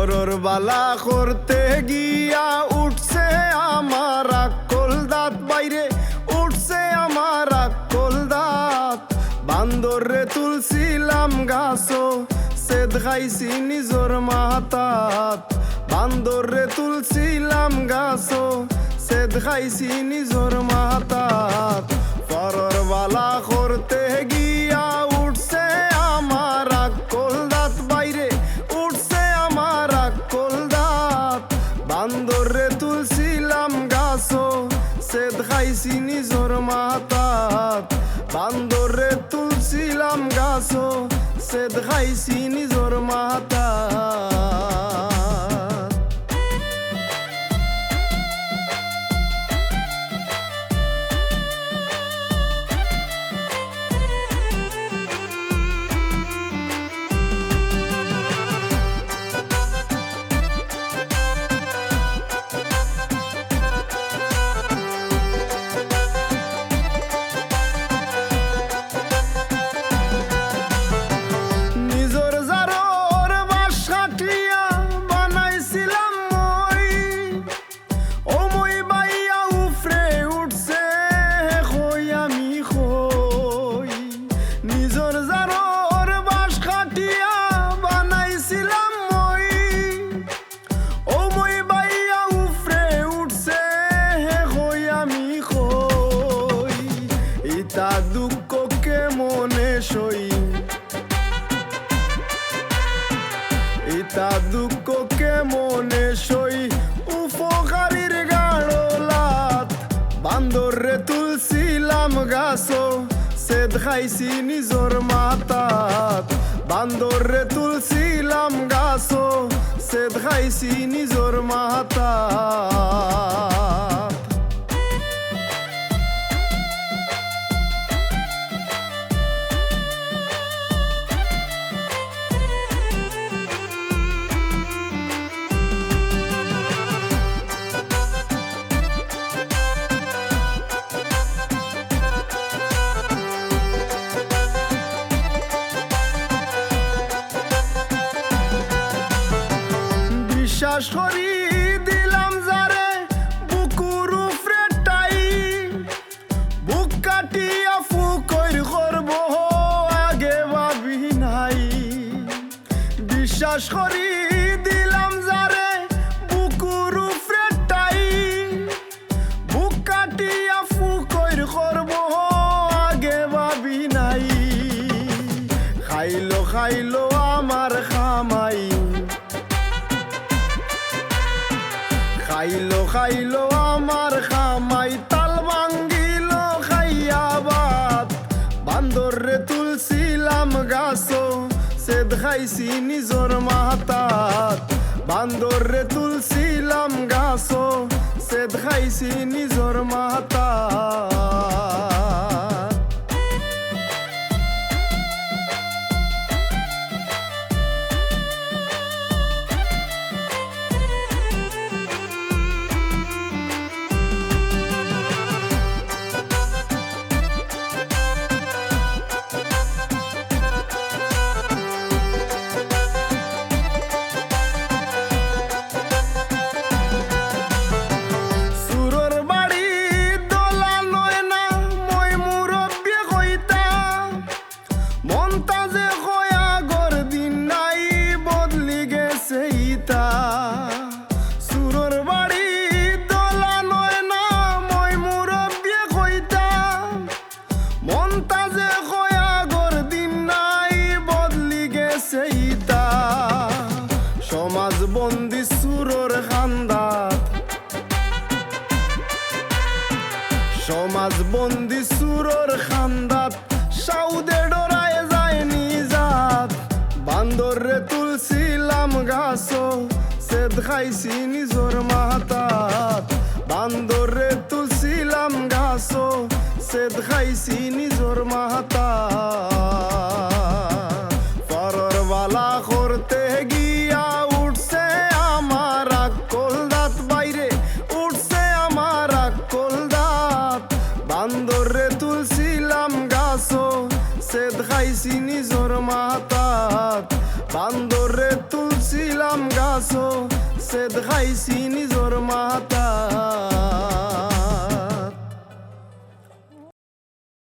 পরর বালা করতে গিয়া উঠছে আমার আকল দাঁত বাইরে, উঠছে আমার আকল দাঁত। বান্দরে তুলছিলাম গাছো, সেদ খাইছি নিজর মাথাত। বান্দরে তুলছিলাম গাছো, সেদ খাইছি নিজর মাথাত। পরর বালা করতে গিয়া উঠছে আমার আকল দাঁত বাইরে, উঠছে আমার আকল দাঁত। বান্দরে তুলছিলাম গাছো, সেদ খাইছি নিজর মাথাত। বান্দরে তুলছিলাম গাছো, সেদ খাইছি নিজর মাথাত। ইতা দুঃখ কেমনে সই, ইতা দুঃখ কেমনে সই, উপকারীর গাড়লাত। বান্দরে তুলছিলাম গাছো, সেদ খাইছি নিজর মাথাত। বান্দরে তুলছিলাম গাছো, সেদ খাইছি নিজর মাথাত। বিশ্বাস করি দিলাম যারে বুকুর উপরে টাই, বুক কাটিয়া ফুকর করব আগে ভাবি নাই। বিশ্বাস করি দিলাম যারে বুকুর উপরে টাই, বুক কাটিয়া ফুকর করব আগে ভাবি নাই। খাইলো খাইলো আমার খামাই, খাইলো খাইলো আমার খামাই, তাল ভাঙ্গিল খাইয়া ভাত। বান্দরে তুলছিলাম গাছো, সেদ খাইছি নিজর মাথাত। বান্দরে তুলছিলাম গাছো, সেদ খাইছি নিজর মাথাত। সুরর বাড়ি দোলা নয় না, মই মুরব্বী কইতাম। মনটা যে কয়া গর দিন নাই, বদলি গেছে ইতা। সমাজ বন্দি সুরর খান্দাত, সমাজ বন্দি সুরর খান্দাত। সাউদে ডরায় যায় নিজাত। বান্দরে তুলছিলাম গাছো, সেদ খাইছি নিজর মাথাত। বান্দরে তুলছিলাম গাছো, সেদ খাইছি নিজর মাথাত। পরর বালা করতে গিয়া উঠছে আমার আকল দাঁত বাইরে, উঠছে আমার আকল দাঁত। বান্দরে তুলছিলাম গাছো, সেদ খাইছি নিজর মাথাত। বান্দরে তুলছিলাম গাছ আসো সেদ খাইছি নিজর মাতা